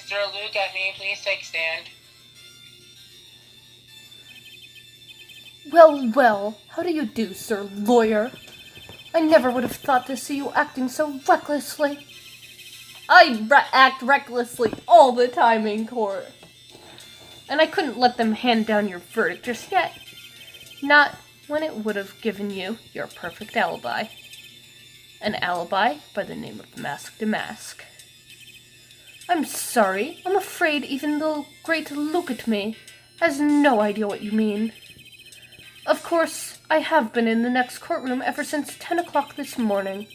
Mr. Luke Atmey, please take stand. Well, how do you do, Sir Lawyer? I never would have thought to see you acting so recklessly. I act recklessly all the time in court. And I couldn't let them hand down your verdict just yet. Not when it would have given you your perfect alibi. An alibi by the name of Mask Demaske. I'm sorry, I'm afraid even the great Luke Atmey has no idea what you mean. Of course, I have been in the next courtroom ever since 10 o'clock this morning.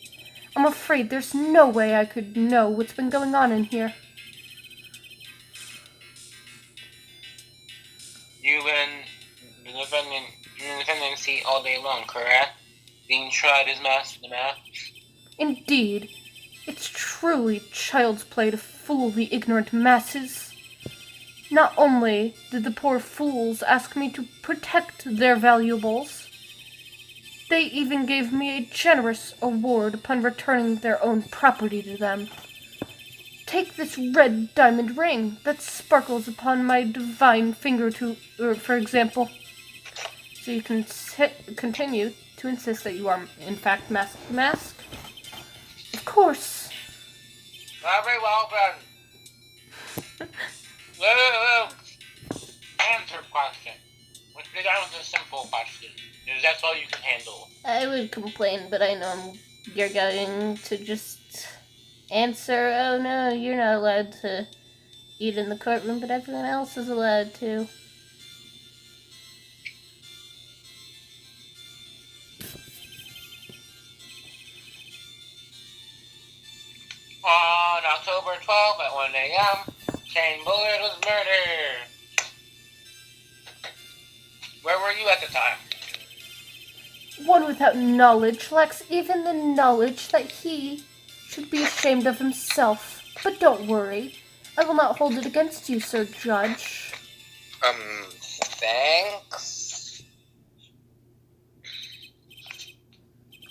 I'm afraid there's no way I could know what's been going on in here. You've been in the defendant's seat all day long, correct? Being tried as Mask Demaske? Indeed. It's truly child's play to fool the ignorant masses. Not only did the poor fools ask me to protect their valuables, they even gave me a generous award upon returning their own property to them. Take this red diamond ring that sparkles upon my divine finger for example. So you can continue to insist that you are, in fact, Mask Demaske? Of course. Very well done. Whoa. Answer question. Let's get down with a simple question. Because that's all you can handle. I would complain, but I know you're going to just answer, oh no, you're not allowed to eat in the courtroom, but everyone else is allowed to. On October 12th at 1 a.m., Shane Bullard was murdered. Where were you at the time? One without knowledge lacks even the knowledge that he should be ashamed of himself. But don't worry, I will not hold it against you, Sir Judge. Thanks.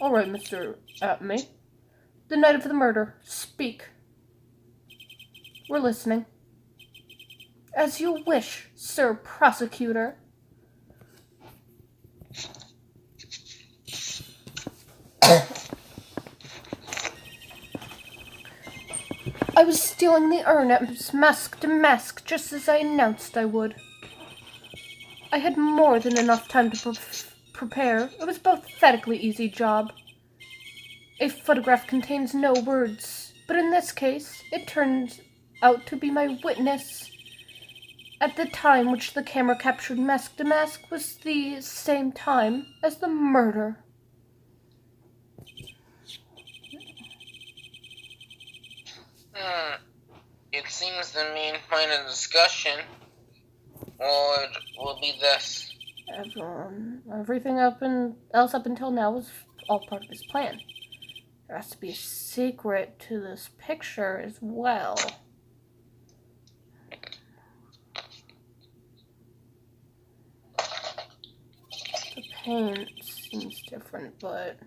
Alright, Mr. Atmey. The night of the murder. Speak. We're listening. As you wish, Sir Prosecutor. I was stealing the urn at Mask Demaske just as I announced I would. I had more than enough time to prepare. It was a pathetically easy job. A photograph contains no words, but in this case, it turns out to be my witness. At the time which the camera captured Mask Demaske was the same time as the murder. It seems the main point of discussion will be this. Everything else up until now was all part of his plan. There has to be a secret to this picture as well. The paint seems different, but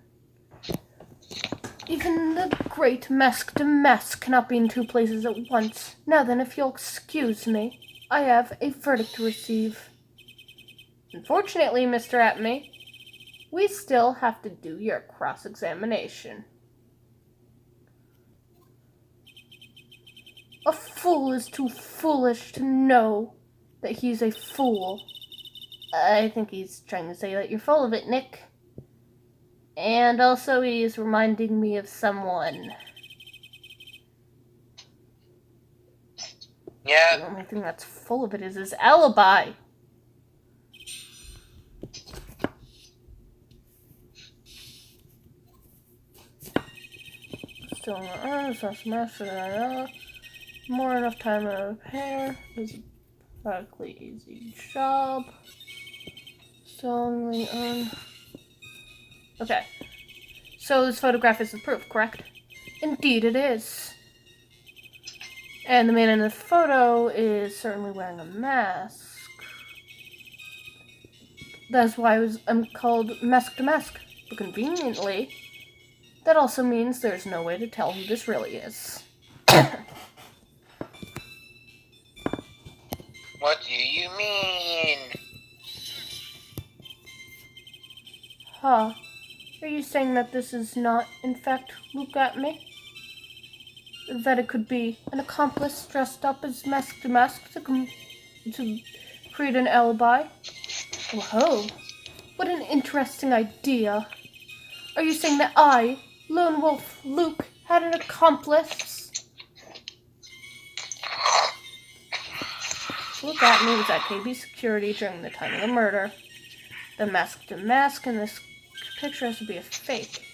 even the great Mask Demaske cannot be in two places at once. Now then, if you'll excuse me, I have a verdict to receive. Unfortunately, Mr. Atmey, we still have to do your cross-examination. A fool is too foolish to know that he's a fool. I think he's trying to say that you're full of it, Nick. And also he's reminding me of someone. Yeah. The only thing that's full of it is his alibi. Still in the urn, so smash more enough time to repair. This is a practically easy job. Still in the urn. Okay. So this photograph is the proof, correct? Indeed it is. And the man in the photo is certainly wearing a mask. That's why I'm called Mask Demaske. But conveniently, that also means there's no way to tell who this really is. What do you mean? Huh. Are you saying that this is not, in fact, Luke Atmey? That it could be an accomplice dressed up as Mask Demaske to create an alibi? Whoa. What an interesting idea. Are you saying that I, Lone Wolf Luke, had an accomplice? Luke Atmey was at KB security during the time of the murder. The Mask Demaske in this picture has to be a fake.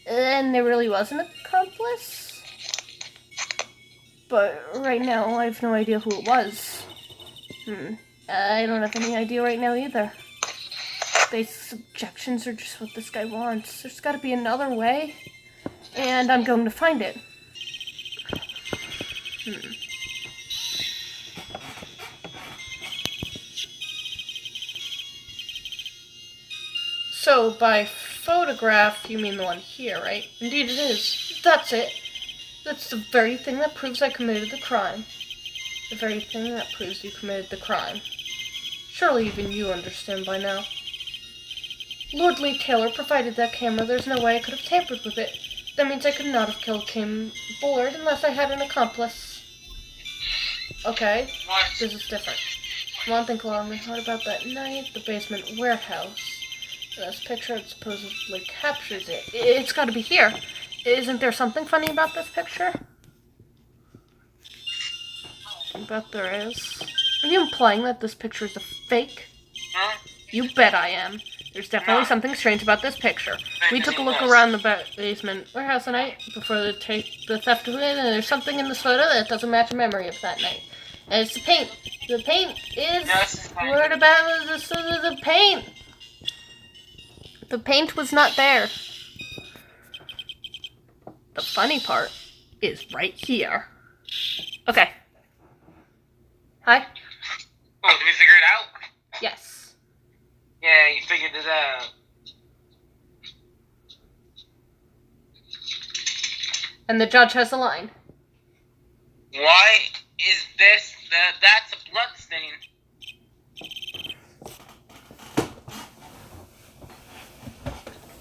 And there really was an accomplice? But right now, I have no idea who it was. I don't have any idea right now either. Base objections are just what this guy wants. There's gotta be another way. And I'm going to find it. So, by photograph, you mean the one here, right? Indeed it is. That's it. That's the very thing that proves I committed the crime. The very thing that proves you committed the crime. Surely even you understand by now. Lord Lee Taylor provided that camera. There's no way I could have tampered with it. That means I could not have killed Kim Bullard unless I had an accomplice. Okay, this is different. Come on, think along. What about that night? The basement warehouse. This picture it supposedly captures it. It's gotta be here. Isn't there something funny about this picture? I bet there is. Are you implying that this picture is a fake? Huh? You bet I am. There's definitely something strange about this picture. We took a look around the basement warehouse tonight before the theft of it, and there's something in this photo that doesn't match a memory of that night. And it's the paint. The paint is... What about the paint? The paint was not there. The funny part is right here. Okay. Hi? Oh, did we figure it out? Yes. Yeah, you figured it out. And the judge has a line. Why is this? That's a blood stain.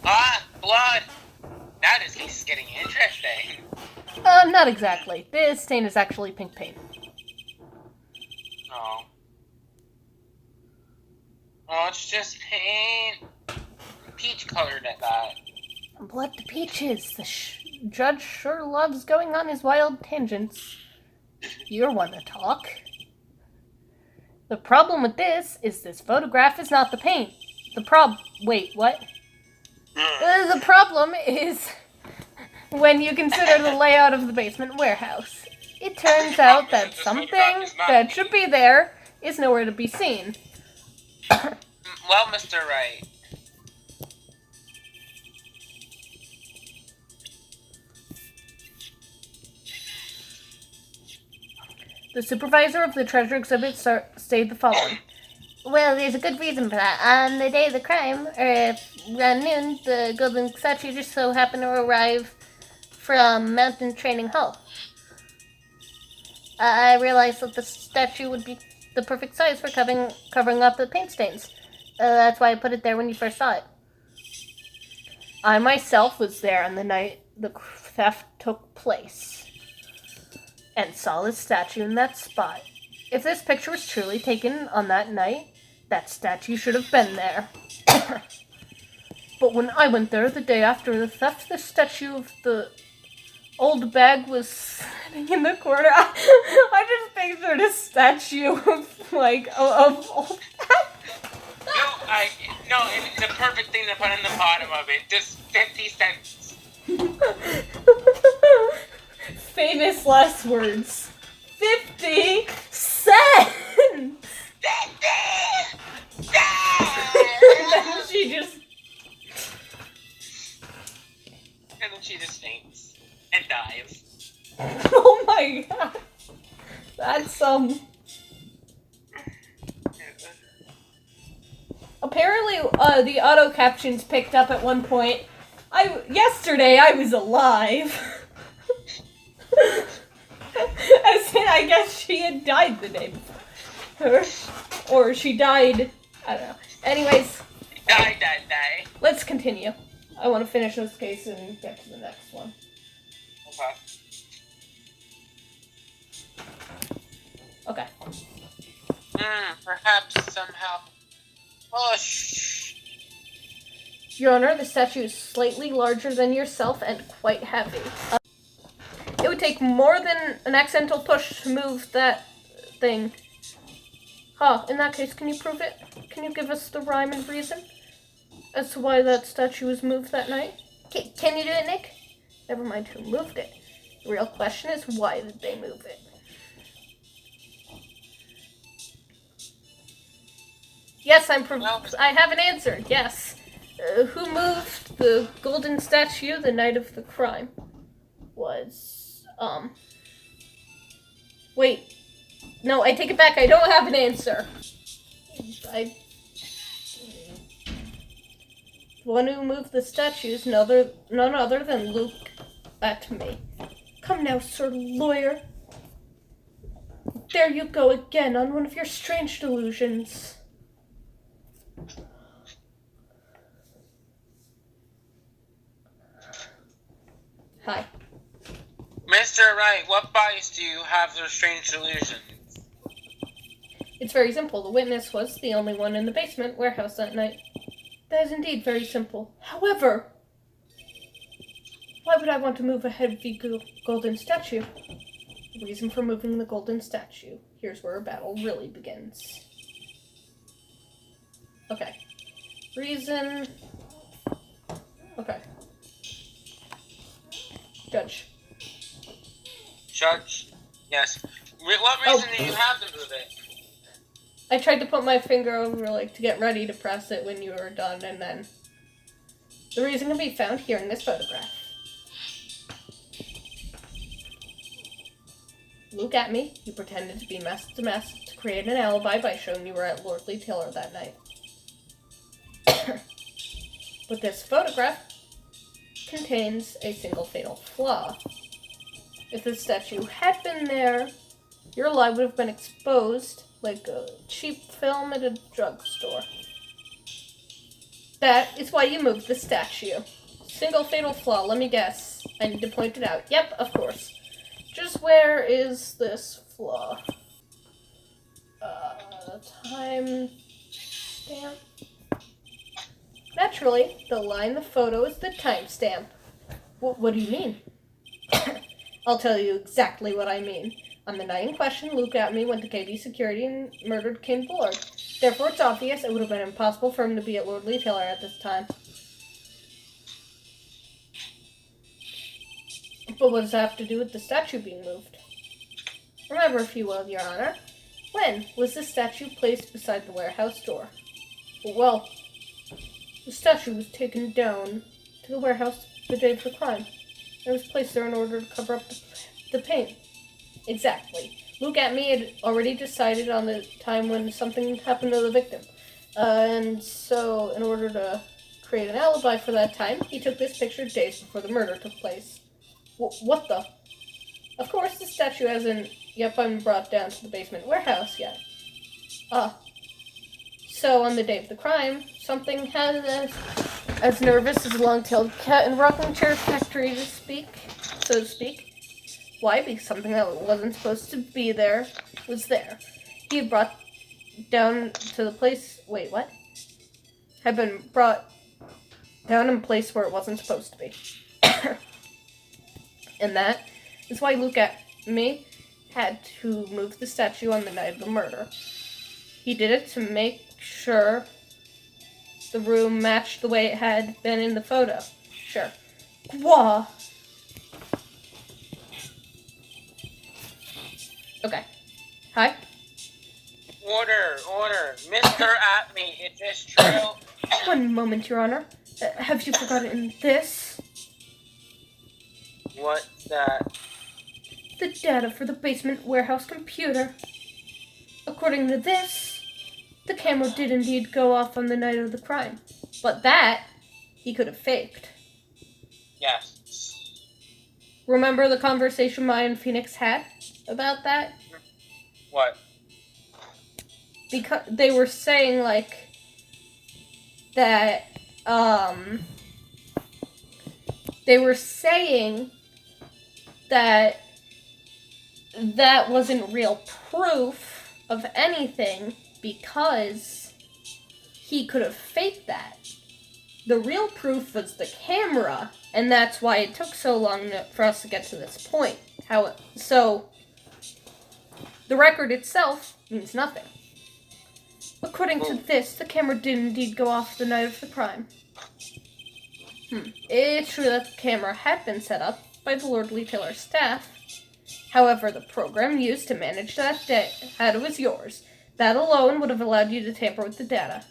Ah, blood. Now this case is getting interesting. Not exactly. This stain is actually pink paint. Oh. Oh, it's just paint. Peach colored at that. Blood to peaches. The judge sure loves going on his wild tangents. You're one to talk. The problem with this is this photograph is not the paint. Wait, what? The problem is when you consider the layout of the basement warehouse. It turns out that something that should be there is nowhere to be seen. Well, Mr. Wright. The supervisor of the treasure exhibit stated the following. Well, there's a good reason for that. On the day of the crime, around noon, the golden statue just so happened to arrive from Mountain Training Hall. I realized that the statue would be the perfect size for covering up the paint stains. That's why I put it there when you first saw it. I myself was there on the night the theft took place and saw the statue in that spot. If this picture was truly taken on that night, that statue should have been there. But when I went there the day after the theft, the statue of the old bag was sitting in the corner. I just pictured a statue of, of old bag. No, the perfect thing to put in the bottom of it, just 50 cents. Famous last words. 50 cents! And then she just faints and dies. Oh my god. That's Apparently, the auto captions picked up at one point. Yesterday I was alive. As in, I guess she had died the day before. Or she died. I don't know. Anyways. Die that day. Let's continue. I want to finish this case and get to the next one. Okay. Okay. Perhaps somehow. Oh, Your Honor, the statue is slightly larger than yourself and quite heavy. It would take more than an accidental push to move that thing. Huh, in that case, can you prove it? Can you give us the rhyme and reason as to why that statue was moved that night? Can you do it, Nick? Never mind who moved it. The real question is, why did they move it? Yes, I have an answer, yes. Who moved the golden statue the night of the crime? Wait. No, I take it back. I don't have an answer. The one who moved the statue is none other than Luke Atmey. Come now, Sir Lawyer. There you go again on one of your strange delusions. Hi. Mr. Wright, what bias do you have for strange delusions? It's very simple. The witness was the only one in the basement warehouse that night. That is indeed very simple. However, why would I want to move a heavy golden statue? The reason for moving the golden statue. Here's where a battle really begins. Okay. Reason. Okay. Judge. Judge? Yes. What reason do you have to move it? I tried to put my finger over, to get ready to press it when you were done, and then... The reason can be found here in this photograph. Look at me. You pretended to be Mask Demaske to create an alibi by showing you were at Lordly Taylor that night. But this photograph contains a single fatal flaw. If the statue had been there, your lie would have been exposed like a cheap film at a drugstore. That is why you moved the statue. Single fatal flaw, let me guess. I need to point it out. Yep, of course. Just where is this flaw? Time stamp. Naturally, the line in the photo is the timestamp. What do you mean? I'll tell you exactly what I mean. On the night in question, Luke Atmey went to KD Security and murdered Ken Bullard. Therefore, it's obvious it would have been impossible for him to be at Lordly Taylor at this time. But what does that have to do with the statue being moved? Remember, if you will, Your Honor, when was the statue placed beside the warehouse door? Well, the statue was taken down to the warehouse the day of the crime. It was placed there in order to cover up the paint. Exactly. Luke Atmey had already decided on the time when something happened to the victim. And so, in order to create an alibi for that time, he took this picture days before the murder took place. What the? Of course, the statue hasn't yet been brought down to the basement warehouse yet. So on the day of the crime, something had as nervous as a long-tailed cat in a rocking chair factory, so to speak. Why? Because something that wasn't supposed to be there was there. He had brought down to the place... Wait, what? Had been brought down in a place where it wasn't supposed to be. And that is why Luke Atmey had to move the statue on the night of the murder. He did it to make sure the room matched the way it had been in the photo. Sure. Gwa! Okay. Hi? Order. Mr. Atmey, is this true? One moment, Your Honor. Have you forgotten this? What's that? The data for the basement warehouse computer. According to this, the camera did indeed go off on the night of the crime. But that, he could have faked. Yes. Remember the conversation Maya and Phoenix had about that? What? because they were saying, like, that, they were saying that that wasn't real proof of anything because he could have faked that. The real proof was the camera, and that's why it took so long for us to get to this point. So, the record itself means nothing. According to this, the camera did indeed go off the night of the crime. It's true that the camera had been set up by the Lord Lee Taylor staff. However, the program used to manage that data was yours. That alone would have allowed you to tamper with the data.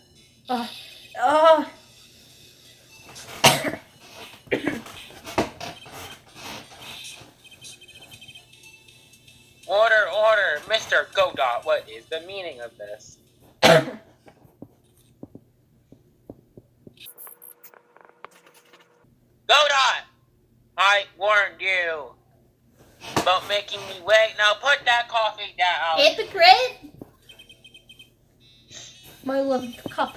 Order, Mr. Godot, what is the meaning of this? Godot! I warned you about making me wait. Now put that coffee down. Hypocrite! My 11th cup.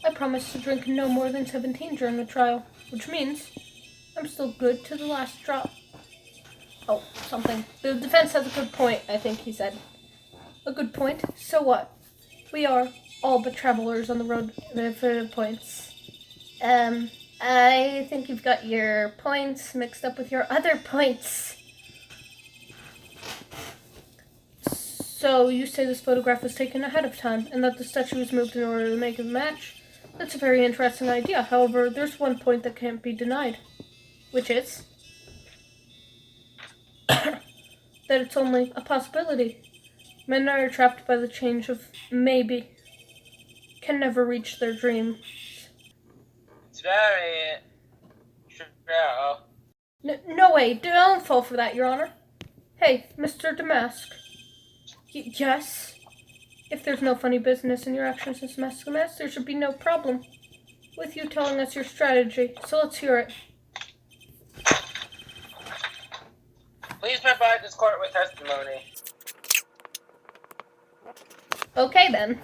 I promised to drink no more than 17 during the trial, which means I'm still good to the last drop. Oh, something. The defense has a good point, I think he said. A good point? So what? We are all but travelers on the road for points. I think you've got your points mixed up with your other points. So you say this photograph was taken ahead of time, and that the statue was moved in order to make a match? That's a very interesting idea. However, there's one point that can't be denied. Which is? That it's only a possibility. Men are trapped by the change of maybe. Can never reach their dream. It's very true. No way, don't fall for that, Your Honor. Hey, Mr. Demaske. Yes? If there's no funny business in your actions as Mask Demaske, there should be no problem with you telling us your strategy. So let's hear it. Please provide this court with testimony. Okay, then.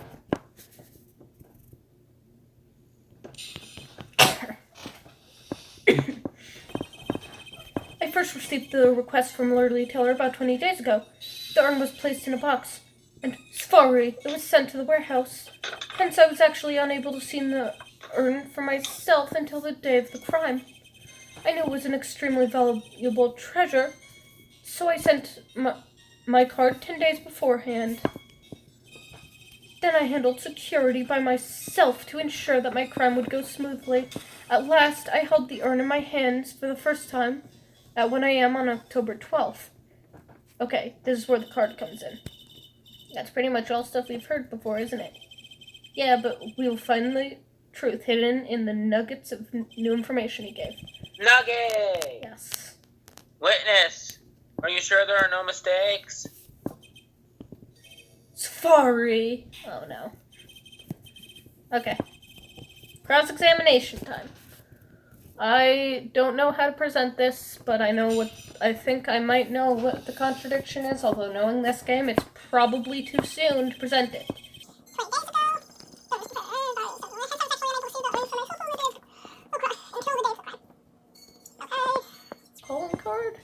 I first received the request from Lord Lee Taylor about 20 days ago. The urn was placed in a box, and sorry, it was sent to the warehouse. Hence, I was actually unable to see the urn for myself until the day of the crime. I knew it was an extremely valuable treasure, so I sent my card 10 days beforehand. Then I handled security by myself to ensure that my crime would go smoothly. At last, I held the urn in my hands for the first time at 1 a.m. on October 12th. Okay, this is where the card comes in. That's pretty much all stuff we've heard before, isn't it? Yeah, but we'll find the truth hidden in the nuggets of new information he gave. Nugget! Yes. Witness, are you sure there are no mistakes? Sorry. Oh, no. Okay. Cross-examination time. I don't know how to present this, but I think I might know what the contradiction is, although knowing this game, it's probably too soon to present it. Calling card?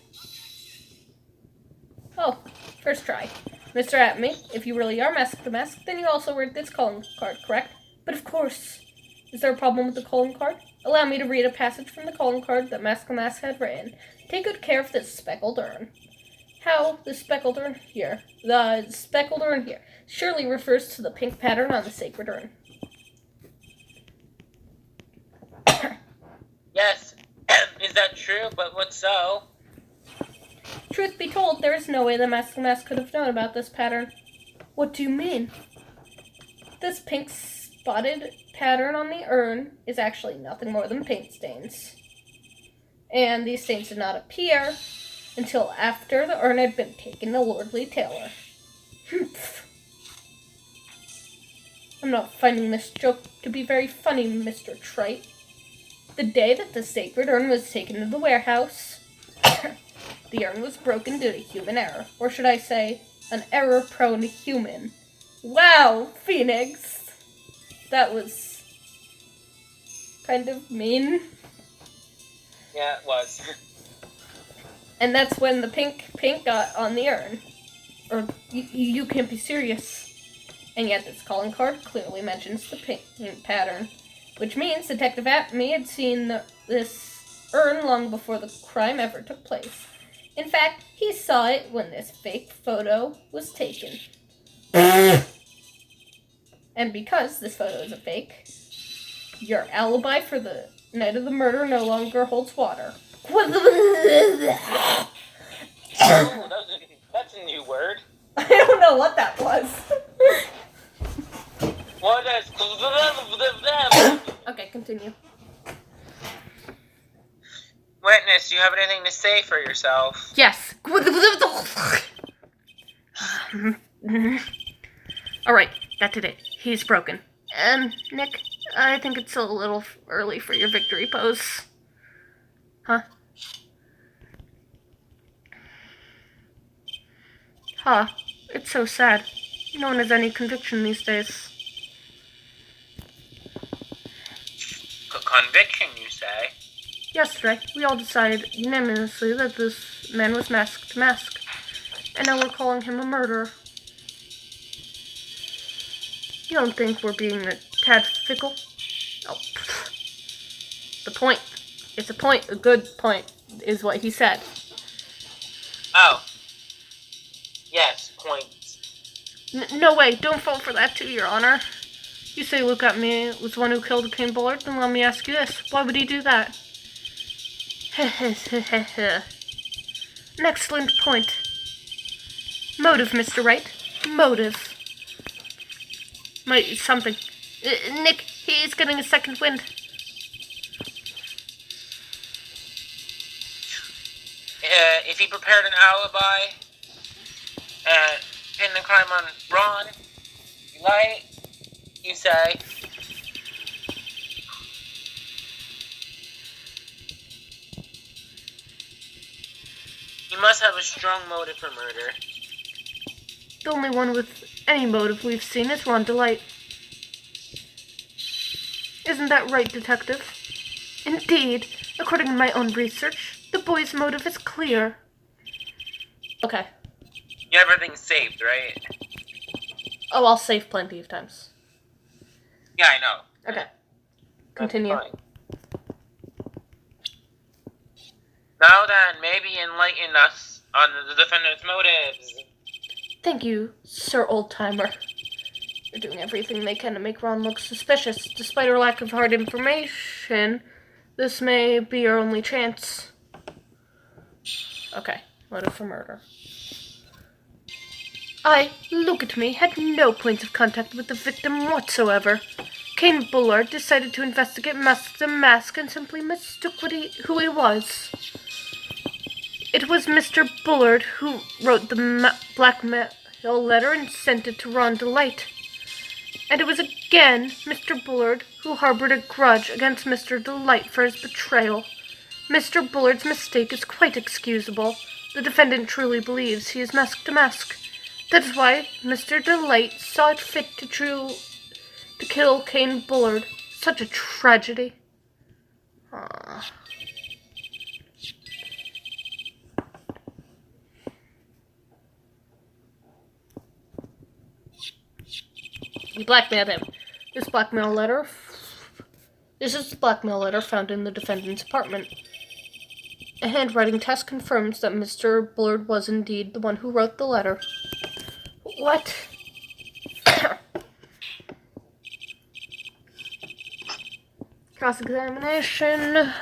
Oh, first try. Mr. Atmey, if you really are Mask Demaske, then you also read this calling card, correct? But of course. Is there a problem with the calling card? Allow me to read a passage from the calling card that Mask Demaske had written. Take good care of this speckled urn. How? The speckled urn here. The speckled urn here surely refers to the pink pattern on the sacred urn. Yes. Is that true? But what so? Truth be told, there is no way the Mask Demaske could have known about this pattern. What do you mean? This pink spotted pattern on the urn is actually nothing more than paint stains. And these stains did not appear until after the urn had been taken to Lord Lee Taylor. I'm not finding this joke to be very funny, Mr. Wright. The day that the sacred urn was taken to the warehouse, the urn was broken due to human error, or should I say, an error-prone human, Wow, Phoenix. That was kind of mean. Yeah, it was. And that's when the pink got on the urn. Or, you can't be serious. And yet this calling card clearly mentions the pink pattern. Which means Detective Atmey had seen this urn long before the crime ever took place. In fact, he saw it when this fake photo was taken. And because this photo is a fake, your alibi for the night of the murder no longer holds water. Oh, that's a new word. I don't know what that was. What is... Okay, continue. Witness, do you have anything to say for yourself? Yes. Alright, that did it. He's broken. Nick, I think it's still a little early for your victory pose. Huh? Huh. It's so sad. No one has any conviction these days. Conviction, you say? Yesterday, we all decided unanimously that this man was Mask Demaske, and now we're calling him a murderer. You don't think we're being a tad fickle? Oh, the point. It's a point. A good point is what he said. Oh. Yes, points. No way. Don't fall for that too, Your Honor. You say Luke Atmey was the one who killed Kane Bullard, then let me ask you this. Why would he do that? An excellent point. Motive, Mr. Wright. Motive. Something. Nick, he's getting a second wind. If he prepared an alibi and pinned the crime on Ron, Wright, you say? He must have a strong motive for murder. The only one with any motive we've seen is Ron Delight. Isn't that right, Detective? Indeed, according to my own research, the boy's motive is clear. Okay. You have everything saved, right? Oh, I'll save plenty of times. Yeah, I know. Okay. Continue. Now then, maybe enlighten us on the defendant's motives. Thank you, Sir Oldtimer. They're doing everything they can to make Ron look suspicious. Despite our lack of hard information, this may be our only chance. Okay, motive for murder. Luke Atmey, had no points of contact with the victim whatsoever. Kane Bullard decided to investigate Mask Demaske and simply mistook who he was. It was Mr. Bullard who wrote the blackmail letter and sent it to Ron Delight. And it was again Mr. Bullard who harbored a grudge against Mr. Delight for his betrayal. Mr. Bullard's mistake is quite excusable. The defendant truly believes he is Mask Demaske. That is why Mr. Delight saw it fit to kill Kane Bullard. Such a tragedy. Aww. You blackmailed him. This is the blackmail letter found in the defendant's apartment. A handwriting test confirms that Mr. Bullard was indeed the one who wrote the letter. What? Cross-examination.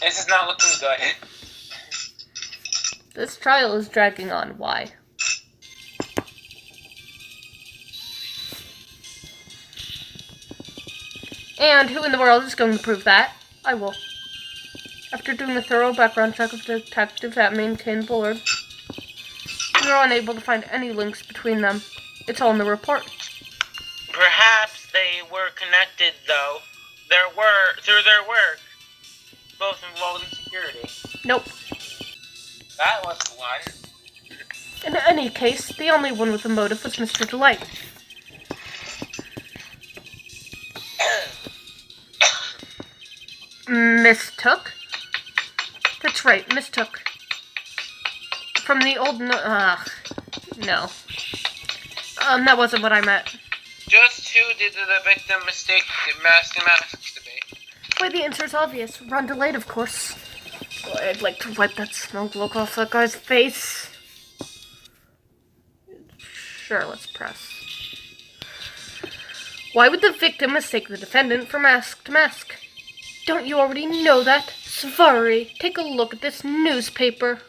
This is not looking good. This trial is dragging on. Why? And who in the world is going to prove that? I will. After doing a thorough background check of Detective Atmey and Kane Bullard, we were unable to find any links between them. It's all in the report. Perhaps they were connected, though. Through their work. Both involved in security. Nope. That was one. In any case, the only one with a motive was Mr. Delight. Mistook? That's right, mistook. From the old no. That wasn't what I meant. Just who did the victim mistake Mask Demaske to be? Why, the answer's obvious. Ron Delayed, of course. Boy, I'd like to wipe that smoke look off that guy's face. Sure, let's press. Why would the victim mistake the defendant for Mask Demaske? Don't you already know that? Svari, take a look at this newspaper.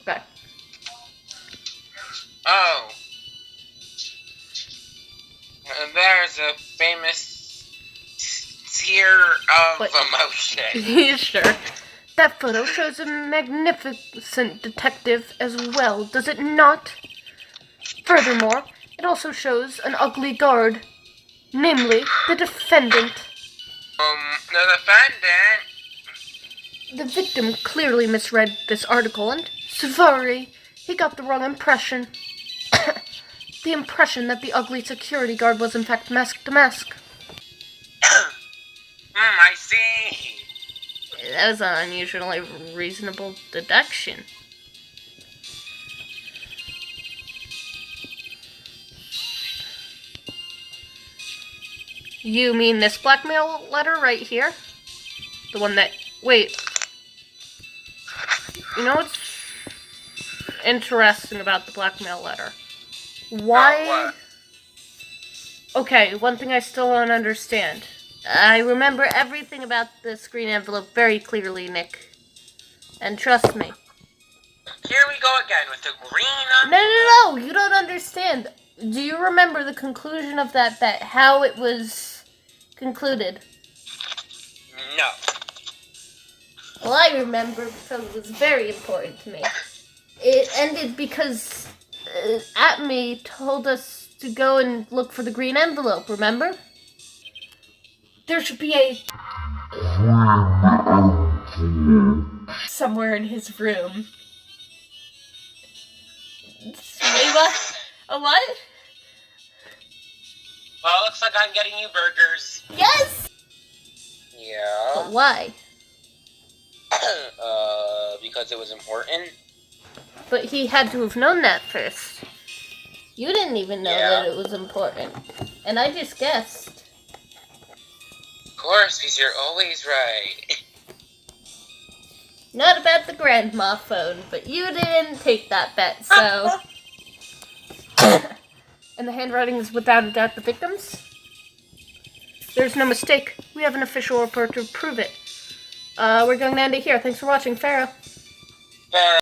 Okay. Oh. And there's a famous tear of emotion. Sure. That photo shows a magnificent detective as well, does it not? Furthermore, it also shows an ugly guard, namely, the defendant. The defendant? The victim clearly misread this article, and Svari, he got the wrong impression. The impression that the ugly security guard was in fact Mask Demaske. I see. That was an unusually reasonable deduction. You mean this blackmail letter right here? The one that... Wait. You know what's interesting about the blackmail letter? Why... Okay, one thing I still don't understand. I remember everything about this green envelope very clearly, Nick. And trust me. Here we go again with the green No, you don't understand. Do you remember the conclusion of that bet? How it was concluded? No. Well, I remember because it was very important to me. It ended because Atmey told us to go and look for the green envelope, remember? There should be a... somewhere in his room. Wait, what? A what? Well, it looks like I'm getting you burgers. Yes! Yeah. But why? Because it was important. But he had to have known that first. You didn't even know that it was important. And I just guessed. Of course, because you're always right. Not about the grandma phone, but you didn't take that bet, so... And the handwriting is without a doubt the victim's? There's no mistake. We have an official report to prove it. We're going to end it here. Thanks for watching, Pharaoh.